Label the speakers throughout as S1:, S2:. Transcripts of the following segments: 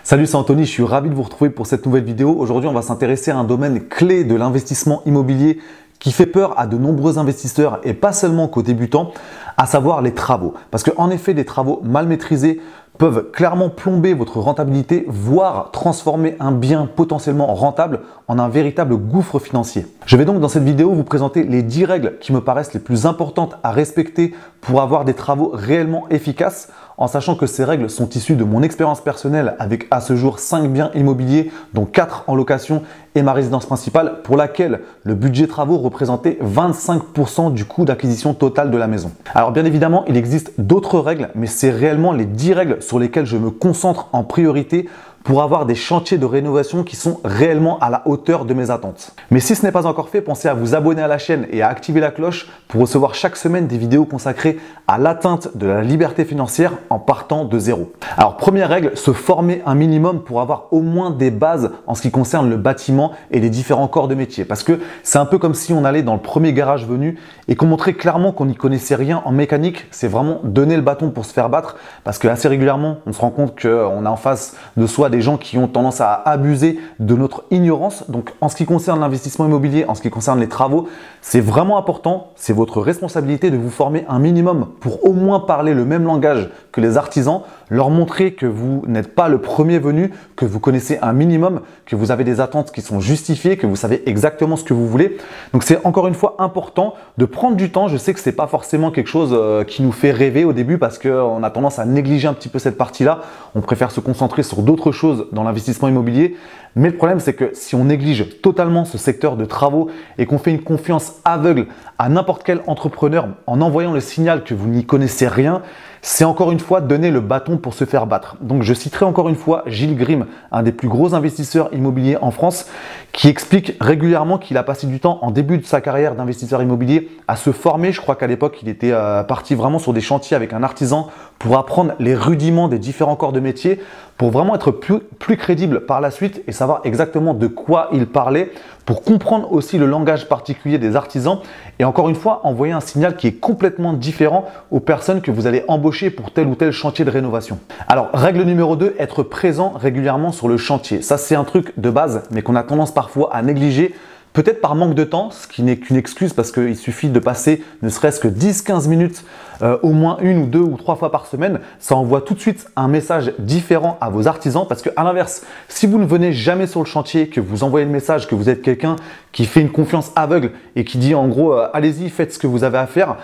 S1: Salut, c'est Anthony, je suis ravi de vous retrouver pour cette nouvelle vidéo. Aujourd'hui, on va s'intéresser à un domaine clé de l'investissement immobilier qui fait peur à de nombreux investisseurs et pas seulement qu'aux débutants, à savoir les travaux. Parce qu'en effet, des travaux mal maîtrisés peuvent clairement plomber votre rentabilité, voire transformer un bien potentiellement rentable en un véritable gouffre financier. Je vais donc dans cette vidéo vous présenter les 10 règles qui me paraissent les plus importantes à respecter pour avoir des travaux réellement efficaces, en sachant que ces règles sont issues de mon expérience personnelle avec à ce jour 5 biens immobiliers, dont 4 en location et ma résidence principale, pour laquelle le budget travaux représentait 25% du coût d'acquisition total de la maison. Alors bien évidemment, il existe d'autres règles, mais c'est réellement les 10 règles sur lesquelles je me concentre en priorité pour avoir des chantiers de rénovation qui sont réellement à la hauteur de mes attentes. Mais si ce n'est pas encore fait, pensez à vous abonner à la chaîne et à activer la cloche pour recevoir chaque semaine des vidéos consacrées à l'atteinte de la liberté financière en partant de zéro. Alors première règle, se former un minimum pour avoir au moins des bases en ce qui concerne le bâtiment et les différents corps de métier. Parce que c'est un peu comme si on allait dans le premier garage venu et qu'on montrait clairement qu'on n'y connaissait rien en mécanique. C'est vraiment donner le bâton pour se faire battre, parce que assez régulièrement, on se rend compte qu'on a en face de soi des gens qui ont tendance à abuser de notre ignorance. Donc en ce qui concerne l'investissement immobilier, en ce qui concerne les travaux, c'est vraiment important, c'est votre responsabilité de vous former un minimum pour au moins parler le même langage que les artisans, leur montrer que vous n'êtes pas le premier venu, que vous connaissez un minimum, que vous avez des attentes qui sont justifiées, que vous savez exactement ce que vous voulez. Donc c'est encore une fois important de prendre du temps. Je sais que c'est pas forcément quelque chose qui nous fait rêver au début parce qu'on a tendance à négliger un petit peu cette partie-là. On préfère se concentrer sur d'autres choses dans l'investissement immobilier. Mais le problème, c'est que si on néglige totalement ce secteur de travaux et qu'on fait une confiance aveugle à n'importe quel entrepreneur en envoyant le signal que vous n'y connaissez rien, c'est encore une fois donner le bâton pour se faire battre. Donc je citerai encore une fois Gilles Grimm, un des plus gros investisseurs immobiliers en France, qui explique régulièrement qu'il a passé du temps en début de sa carrière d'investisseur immobilier à se former. Je crois qu'à l'époque, il était parti vraiment sur des chantiers avec un artisan pour apprendre les rudiments des différents corps de métier, pour vraiment être plus crédible par la suite et savoir exactement de quoi il parlait, pour comprendre aussi le langage particulier des artisans et encore une fois envoyer un signal qui est complètement différent aux personnes que vous allez embaucher pour tel ou tel chantier de rénovation. Alors règle numéro 2, être présent régulièrement sur le chantier. Ça c'est un truc de base mais qu'on a tendance parfois à négliger. Peut-être par manque de temps, ce qui n'est qu'une excuse parce qu'il suffit de passer ne serait-ce que 10-15 minutes au moins 1 ou 2 ou 3 fois par semaine. Ça envoie tout de suite un message différent à vos artisans parce qu'à l'inverse, si vous ne venez jamais sur le chantier, que vous envoyez le message que vous êtes quelqu'un qui fait une confiance aveugle et qui dit en gros allez-y, faites ce que vous avez à faire,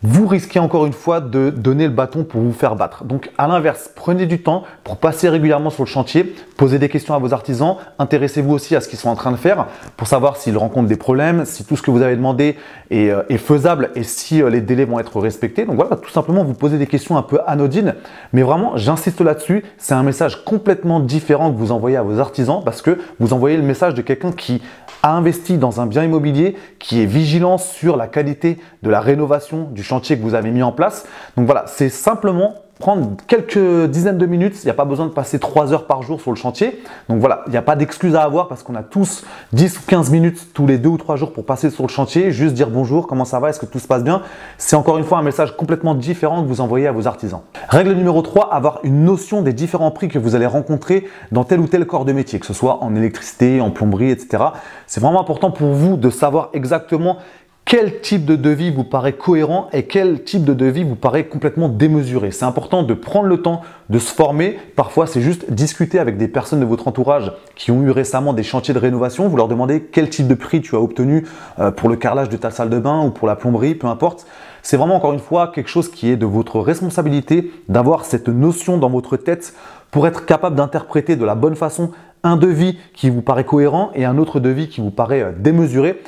S1: vous risquez encore une fois de donner le bâton pour vous faire battre. Donc à l'inverse, prenez du temps pour passer régulièrement sur le chantier, posez des questions à vos artisans, intéressez-vous aussi à ce qu'ils sont en train de faire pour savoir s'ils rencontrent des problèmes, si tout ce que vous avez demandé est faisable et si les délais vont être respectés. Donc voilà, tout simplement vous posez des questions un peu anodines, mais vraiment j'insiste là-dessus, c'est un message complètement différent que vous envoyez à vos artisans parce que vous envoyez le message de quelqu'un qui a investi dans un bien immobilier, qui est vigilant sur la qualité de la rénovation du chantier que vous avez mis en place. Donc voilà, c'est simplement prendre quelques dizaines de minutes. Il n'y a pas besoin de passer 3 heures par jour sur le chantier. Donc voilà, il n'y a pas d'excuse à avoir parce qu'on a tous 10 ou 15 minutes tous les 2 ou 3 jours pour passer sur le chantier, juste dire bonjour, comment ça va, est-ce que tout se passe bien. C'est encore une fois un message complètement différent que vous envoyez à vos artisans. Règle numéro 3, avoir une notion des différents prix que vous allez rencontrer dans tel ou tel corps de métier, que ce soit en électricité, en plomberie, etc. C'est vraiment important pour vous de savoir exactement quel type de devis vous paraît cohérent et quel type de devis vous paraît complètement démesuré. C'est important de prendre le temps de se former. Parfois, c'est juste discuter avec des personnes de votre entourage qui ont eu récemment des chantiers de rénovation. Vous leur demandez quel type de prix tu as obtenu pour le carrelage de ta salle de bain ou pour la plomberie, peu importe. C'est vraiment encore une fois quelque chose qui est de votre responsabilité d'avoir cette notion dans votre tête pour être capable d'interpréter de la bonne façon un devis qui vous paraît cohérent et un autre devis qui vous paraît démesuré,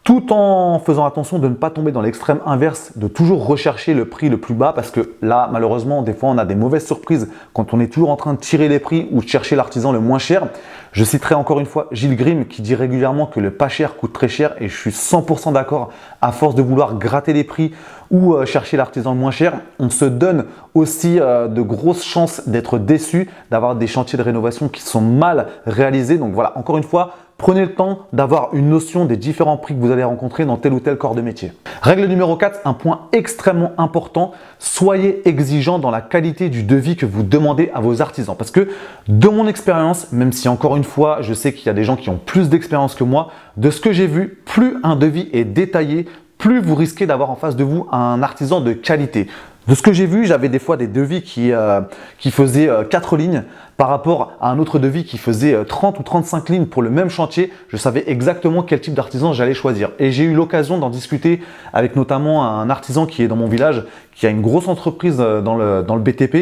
S1: tout en faisant attention de ne pas tomber dans l'extrême inverse, de toujours rechercher le prix le plus bas parce que là, malheureusement, des fois, on a des mauvaises surprises quand on est toujours en train de tirer les prix ou de chercher l'artisan le moins cher. Je citerai encore une fois Gilles Grimm qui dit régulièrement que le pas cher coûte très cher et je suis 100% d'accord. À force de vouloir gratter les prix ou chercher l'artisan le moins cher, on se donne aussi de grosses chances d'être déçu, d'avoir des chantiers de rénovation qui sont mal réalisés. Donc voilà, encore une fois, Prenez le temps d'avoir une notion des différents prix que vous allez rencontrer dans tel ou tel corps de métier. Règle numéro 4, un point extrêmement important, soyez exigeant dans la qualité du devis que vous demandez à vos artisans. Parce que de mon expérience, même si encore une fois, je sais qu'il y a des gens qui ont plus d'expérience que moi, de ce que j'ai vu, plus un devis est détaillé, plus vous risquez d'avoir en face de vous un artisan de qualité. De ce que j'ai vu, j'avais des fois des devis qui faisaient 4 lignes par rapport à un autre devis qui faisait 30 ou 35 lignes pour le même chantier. Je savais exactement quel type d'artisan j'allais choisir. Et j'ai eu l'occasion d'en discuter avec notamment un artisan qui est dans mon village, qui a une grosse entreprise dans le BTP.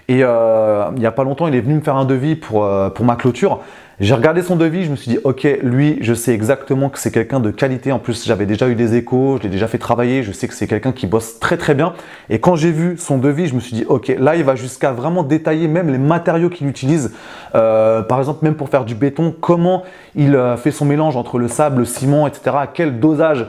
S1: Et il n'y a pas longtemps, il est venu me faire un devis pour ma clôture. J'ai regardé son devis, je me suis dit, ok, lui, je sais exactement que c'est quelqu'un de qualité. En plus, j'avais déjà eu des échos, je l'ai déjà fait travailler, je sais que c'est quelqu'un qui bosse très très bien. Et quand j'ai vu son devis, je me suis dit, ok, là, il va jusqu'à vraiment détailler même les matériaux qu'il utilise. Par exemple, même pour faire du béton, comment il fait son mélange entre le sable, le ciment, etc. Quel dosage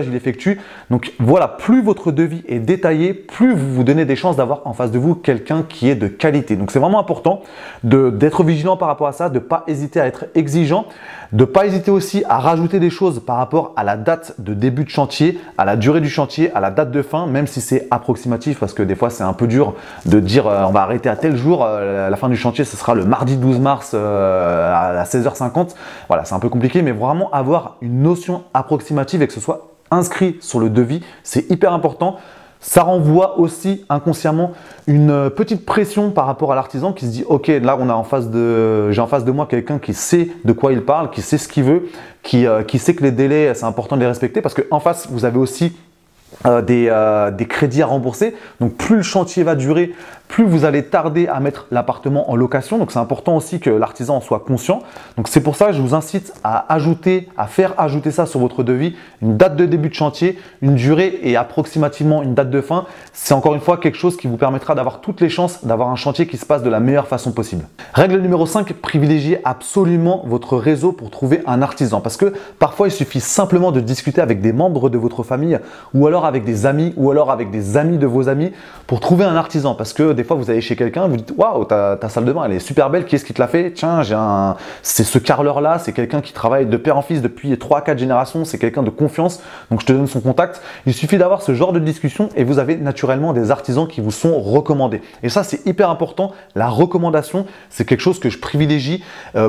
S1: il effectue. Donc voilà, plus votre devis est détaillé, plus vous vous donnez des chances d'avoir en face de vous quelqu'un qui est de qualité. Donc c'est vraiment important d'être vigilant par rapport à ça, de ne pas hésiter à être exigeant, de ne pas hésiter aussi à rajouter des choses par rapport à la date de début de chantier, à la durée du chantier, à la date de fin, même si c'est approximatif, parce que des fois c'est un peu dur de dire on va arrêter à tel jour, la fin du chantier ce sera le mardi 12 mars à 16h50. Voilà, c'est un peu compliqué, mais vraiment avoir une notion approximative et que ce soit inscrit sur le devis, c'est hyper important. Ça renvoie aussi inconsciemment une petite pression par rapport à l'artisan qui se dit ok, là j'ai en face de moi quelqu'un qui sait de quoi il parle, qui sait ce qu'il veut, qui sait que les délais c'est important de les respecter, parce qu'en face vous avez aussi des crédits à rembourser. Donc plus le chantier va durer, plus vous allez tarder à mettre l'appartement en location. Donc c'est important aussi que l'artisan en soit conscient. Donc c'est pour ça que je vous incite à faire ajouter ça sur votre devis, une date de début de chantier, une durée et approximativement une date de fin. C'est encore une fois quelque chose qui vous permettra d'avoir toutes les chances d'avoir un chantier qui se passe de la meilleure façon possible. Règle numéro 5, privilégiez absolument votre réseau pour trouver un artisan. Parce que parfois il suffit simplement de discuter avec des membres de votre famille ou alors avec des amis ou alors avec des amis de vos amis pour trouver un artisan. Parce que des fois vous allez chez quelqu'un, vous dites waouh, ta salle de bain elle est super belle, qui est-ce qui te l'a fait? Tiens, c'est ce carreleur là, c'est quelqu'un qui travaille de père en fils depuis 3-4 générations, c'est quelqu'un de confiance, donc je te donne son contact. Il suffit d'avoir ce genre de discussion et vous avez naturellement des artisans qui vous sont recommandés. Et ça c'est hyper important, la recommandation c'est quelque chose que je privilégie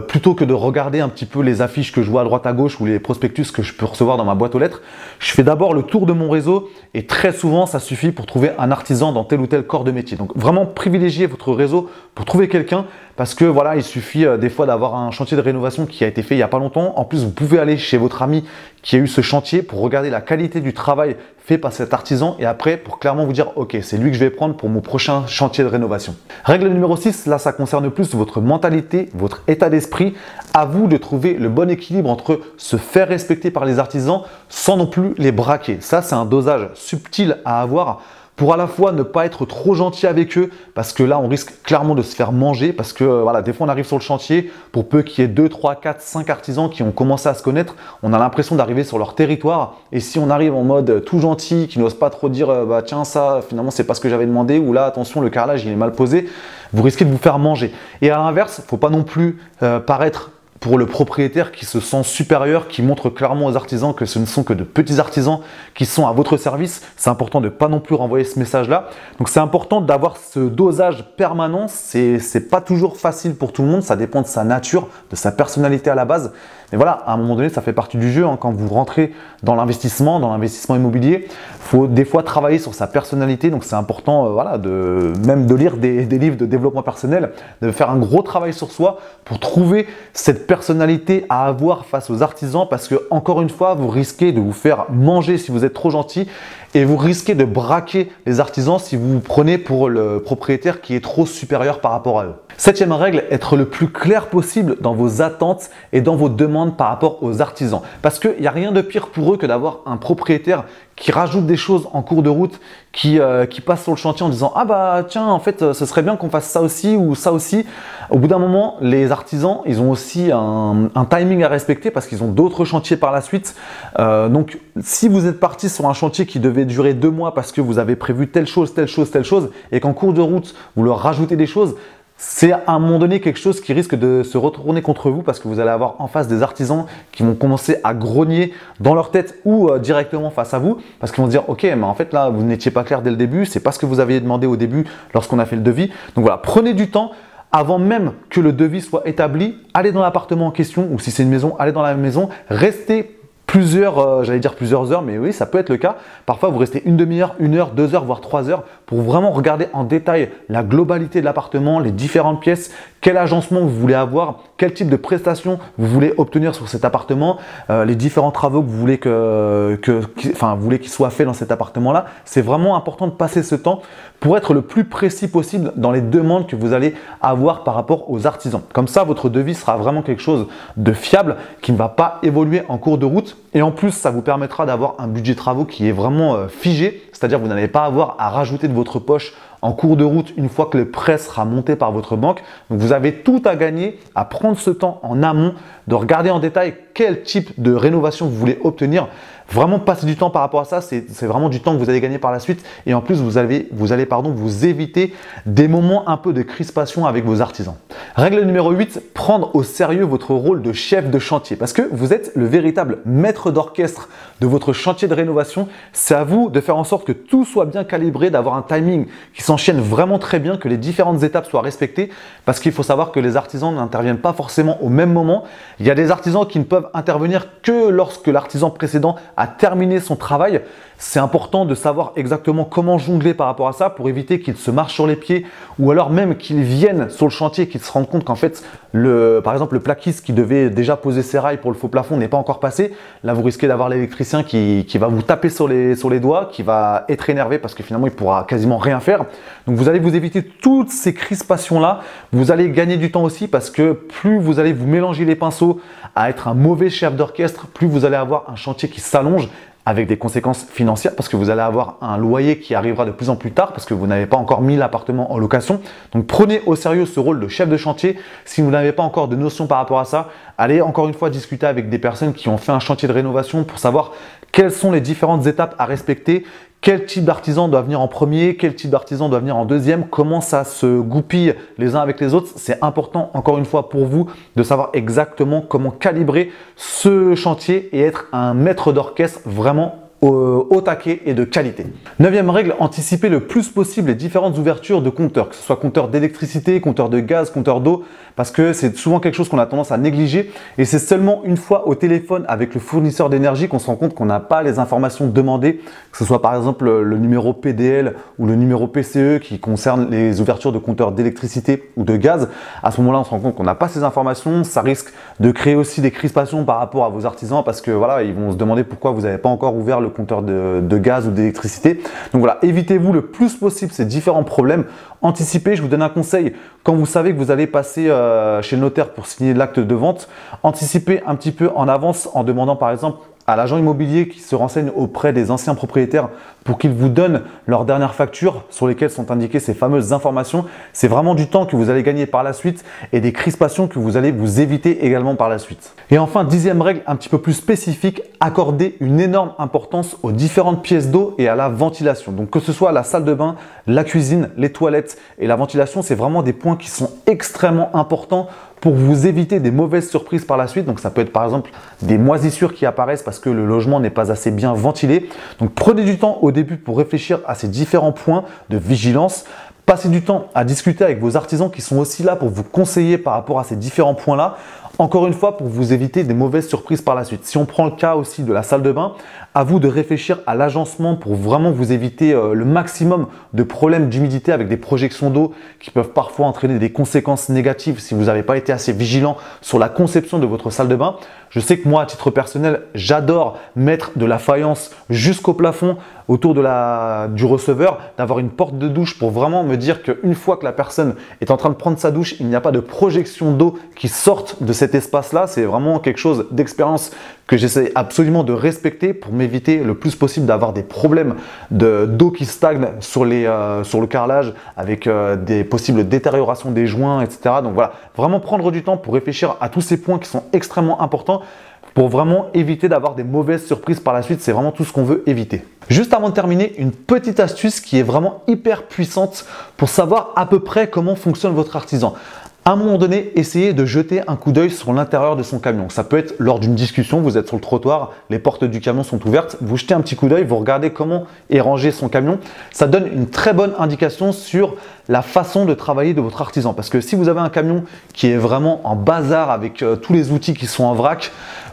S1: plutôt que de regarder un petit peu les affiches que je vois à droite à gauche ou les prospectus que je peux recevoir dans ma boîte aux lettres. Je fais d'abord le tour de mon réseau et très souvent ça suffit pour trouver un artisan dans tel ou tel corps de métier. Donc vraiment privilégiez votre réseau pour trouver quelqu'un, parce que voilà, il suffit des fois d'avoir un chantier de rénovation qui a été fait il n'y a pas longtemps. En plus, vous pouvez aller chez votre ami qui a eu ce chantier pour regarder la qualité du travail fait par cet artisan et après pour clairement vous dire ok, c'est lui que je vais prendre pour mon prochain chantier de rénovation. Règle numéro 6, là ça concerne plus votre mentalité, votre état d'esprit. À vous de trouver le bon équilibre entre se faire respecter par les artisans sans non plus les braquer. Ça c'est un dosage subtil à avoir pour à la fois ne pas être trop gentil avec eux, parce que là on risque clairement de se faire manger, parce que voilà, des fois on arrive sur le chantier, pour peu qu'il y ait 2, 3, 4, 5 artisans qui ont commencé à se connaître, on a l'impression d'arriver sur leur territoire, et si on arrive en mode tout gentil, qui n'ose pas trop dire bah tiens ça finalement c'est pas ce que j'avais demandé, ou là attention le carrelage il est mal posé, vous risquez de vous faire manger. Et à l'inverse, faut pas non plus paraître pour le propriétaire qui se sent supérieur, qui montre clairement aux artisans que ce ne sont que de petits artisans qui sont à votre service. C'est important de ne pas non plus renvoyer ce message-là. Donc c'est important d'avoir ce dosage permanent. C'est pas toujours facile pour tout le monde, ça dépend de sa nature, de sa personnalité à la base. Mais voilà, à un moment donné, ça fait partie du jeu. Quand vous rentrez dans l'investissement immobilier, il faut des fois travailler sur sa personnalité. Donc c'est important voilà, même de lire des livres de développement personnel, de faire un gros travail sur soi pour trouver cette personnalité à avoir face aux artisans, parce que encore une fois, vous risquez de vous faire manger si vous êtes trop gentil et vous risquez de braquer les artisans si vous vous prenez pour le propriétaire qui est trop supérieur par rapport à eux. Septième règle, être le plus clair possible dans vos attentes et dans vos demandes par rapport aux artisans. Parce qu'il n'y a rien de pire pour eux que d'avoir un propriétaire qui rajoute des choses en cours de route, qui passe sur le chantier en disant « Ah bah tiens, en fait, ce serait bien qu'on fasse ça aussi ou ça aussi ». Au bout d'un moment, les artisans, ils ont aussi un timing à respecter parce qu'ils ont d'autres chantiers par la suite. Donc, si vous êtes parti sur un chantier qui devait durer 2 mois parce que vous avez prévu telle chose, et qu'en cours de route, vous leur rajoutez des choses, c'est à un moment donné quelque chose qui risque de se retourner contre vous parce que vous allez avoir en face des artisans qui vont commencer à grogner dans leur tête ou directement face à vous parce qu'ils vont se dire ok, mais en fait là vous n'étiez pas clair dès le début, c'est pas ce que vous aviez demandé au début lorsqu'on a fait le devis. Donc voilà, prenez du temps. Avant même que le devis soit établi, allez dans l'appartement en question ou si c'est une maison, allez dans la maison, restez plusieurs, j'allais dire plusieurs heures, mais oui, ça peut être le cas. Parfois, vous restez une demi-heure, 1 heure, 2 heures, voire 3 heures pour vraiment regarder en détail la globalité de l'appartement, les différentes pièces, quel agencement vous voulez avoir, quel type de prestations vous voulez obtenir sur cet appartement, les différents travaux que vous voulez qu'ils soient faits dans cet appartement-là. C'est vraiment important de passer ce temps pour être le plus précis possible dans les demandes que vous allez avoir par rapport aux artisans. Comme ça, votre devis sera vraiment quelque chose de fiable qui ne va pas évoluer en cours de route. Et en plus, ça vous permettra d'avoir un budget travaux qui est vraiment figé, c'est-à-dire que vous n'allez pas avoir à rajouter de votre poche en cours de route une fois que le prêt sera monté par votre banque. Donc, vous avez tout à gagner à prendre ce temps en amont, de regarder en détail quel type de rénovation vous voulez obtenir. Vraiment passer du temps par rapport à ça, c'est vraiment du temps que vous allez gagner par la suite. Et en plus, vous allez vous éviter des moments un peu de crispation avec vos artisans. Règle numéro 8, prendre au sérieux votre rôle de chef de chantier. Parce que vous êtes le véritable maître d'orchestre de votre chantier de rénovation. C'est à vous de faire en sorte que tout soit bien calibré, d'avoir un timing qui s'enchaîne vraiment très bien, que les différentes étapes soient respectées. Parce qu'il faut savoir que les artisans n'interviennent pas forcément au même moment. Il y a des artisans qui ne peuvent intervenir que lorsque l'artisan précédent a terminé son travail. C'est important de savoir exactement comment jongler par rapport à ça pour éviter qu'il se marche sur les pieds ou alors même qu'il vienne sur le chantier et qu'il se rende compte qu'en fait, par exemple, le plaquiste qui devait déjà poser ses rails pour le faux plafond n'est pas encore passé. Là, vous risquez d'avoir l'électricien qui va vous taper sur les doigts, qui va être énervé parce que finalement, il pourra quasiment rien faire. Donc, vous allez vous éviter toutes ces crispations-là. Vous allez gagner du temps aussi parce que plus vous allez vous mélanger les pinceaux à être un mauvais chef d'orchestre, plus vous allez avoir un chantier qui s'allonge avec des conséquences financières parce que vous allez avoir un loyer qui arrivera de plus en plus tard parce que vous n'avez pas encore mis l'appartement en location. Donc prenez au sérieux ce rôle de chef de chantier. Si vous n'avez pas encore de notion par rapport à ça, allez encore une fois discuter avec des personnes qui ont fait un chantier de rénovation pour savoir quelles sont les différentes étapes à respecter. Quel type d'artisan doit venir en premier, quel type d'artisan doit venir en deuxième, comment ça se goupille les uns avec les autres. C'est important, encore une fois, pour vous de savoir exactement comment calibrer ce chantier et être un maître d'orchestre vraiment au taquet et de qualité. 9e règle, anticiper le plus possible les différentes ouvertures de compteurs, que ce soit compteur d'électricité, compteur de gaz, compteur d'eau, parce que c'est souvent quelque chose qu'on a tendance à négliger et c'est seulement une fois au téléphone avec le fournisseur d'énergie qu'on se rend compte qu'on n'a pas les informations demandées, que ce soit par exemple le numéro PDL ou le numéro PCE qui concerne les ouvertures de compteurs d'électricité ou de gaz. À ce moment-là, on se rend compte qu'on n'a pas ces informations, ça risque de créer aussi des crispations par rapport à vos artisans parce que voilà, ils vont se demander pourquoi vous n'avez pas encore ouvert le compteur de gaz ou d'électricité. Donc voilà, évitez-vous le plus possible ces différents problèmes. Anticipez, je vous donne un conseil, quand vous savez que vous allez passer chez le notaire pour signer l'acte de vente, anticipez un petit peu en avance en demandant par exemple à l'agent immobilier qui se renseigne auprès des anciens propriétaires pour qu'ils vous donnent leurs dernières factures sur lesquelles sont indiquées ces fameuses informations. C'est vraiment du temps que vous allez gagner par la suite et des crispations que vous allez vous éviter également par la suite. Et enfin, 10e règle un petit peu plus spécifique, accorder une énorme importance aux différentes pièces d'eau et à la ventilation. Donc que ce soit la salle de bain, la cuisine, les toilettes et la ventilation, c'est vraiment des points qui sont extrêmement importants pour vous éviter des mauvaises surprises par la suite. Donc ça peut être par exemple des moisissures qui apparaissent parce que le logement n'est pas assez bien ventilé. Donc prenez du temps au début pour réfléchir à ces différents points de vigilance. Passez du temps à discuter avec vos artisans qui sont aussi là pour vous conseiller par rapport à ces différents points-là. Encore une fois, pour vous éviter des mauvaises surprises par la suite. Si on prend le cas aussi de la salle de bain, à vous de réfléchir à l'agencement pour vraiment vous éviter le maximum de problèmes d'humidité avec des projections d'eau qui peuvent parfois entraîner des conséquences négatives si vous n'avez pas été assez vigilant sur la conception de votre salle de bain. Je sais que moi, à titre personnel, j'adore mettre de la faïence jusqu'au plafond autour du receveur, d'avoir une porte de douche pour vraiment me dire qu'une fois que la personne est en train de prendre sa douche, il n'y a pas de projection d'eau qui sorte de cet espace-là. C'est vraiment quelque chose d'expérience que j'essaie absolument de respecter pour m'éviter le plus possible d'avoir des problèmes d'eau qui stagne sur le carrelage avec des possibles détériorations des joints, etc. Donc voilà, vraiment prendre du temps pour réfléchir à tous ces points qui sont extrêmement importants. pour vraiment éviter d'avoir des mauvaises surprises par la suite. C'est vraiment tout ce qu'on veut éviter. Juste avant de terminer, une petite astuce qui est vraiment hyper puissante pour savoir à peu près comment fonctionne votre artisan. À un moment donné, essayez de jeter un coup d'œil sur l'intérieur de son camion. Ça peut être lors d'une discussion, vous êtes sur le trottoir, les portes du camion sont ouvertes, vous jetez un petit coup d'œil, vous regardez comment est rangé son camion. Ça donne une très bonne indication sur la façon de travailler de votre artisan. Parce que si vous avez un camion qui est vraiment en bazar avec tous les outils qui sont en vrac,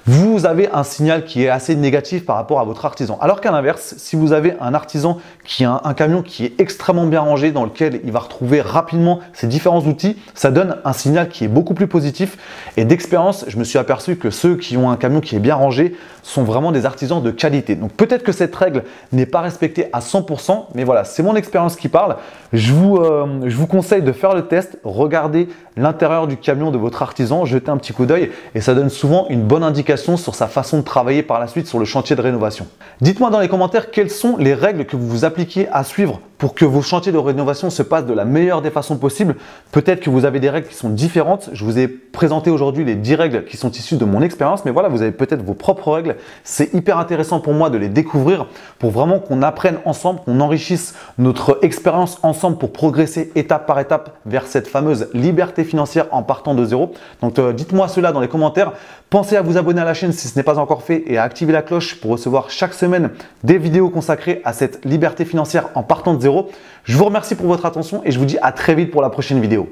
S1: vous avez un signal qui est assez négatif par rapport à votre artisan. Alors qu'à l'inverse, si vous avez un artisan qui a un camion qui est extrêmement bien rangé, dans lequel il va retrouver rapidement ses différents outils, ça donne un signal qui est beaucoup plus positif. Et d'expérience, je me suis aperçu que ceux qui ont un camion qui est bien rangé sont vraiment des artisans de qualité. Donc peut-être que cette règle n'est pas respectée à 100%, mais voilà, c'est mon expérience qui parle. Je vous conseille de faire le test, regardez l'intérieur du camion de votre artisan, jetez un petit coup d'œil et ça donne souvent une bonne indication sur sa façon de travailler par la suite sur le chantier de rénovation. Dites-moi dans les commentaires quelles sont les règles que vous vous appliquez à suivre pour que vos chantiers de rénovation se passent de la meilleure des façons possibles. Peut-être que vous avez des règles qui sont différentes. Je vous ai présenté aujourd'hui les 10 règles qui sont issues de mon expérience, mais voilà, vous avez peut-être vos propres règles. C'est hyper intéressant pour moi de les découvrir pour vraiment qu'on apprenne ensemble, qu'on enrichisse notre expérience ensemble pour progresser étape par étape vers cette fameuse liberté financière en partant de zéro. Donc dites-moi cela dans les commentaires. Pensez à vous abonner à la chaîne si ce n'est pas encore fait et à activer la cloche pour recevoir chaque semaine des vidéos consacrées à cette liberté financière en partant de zéro. Je vous remercie pour votre attention et je vous dis à très vite pour la prochaine vidéo.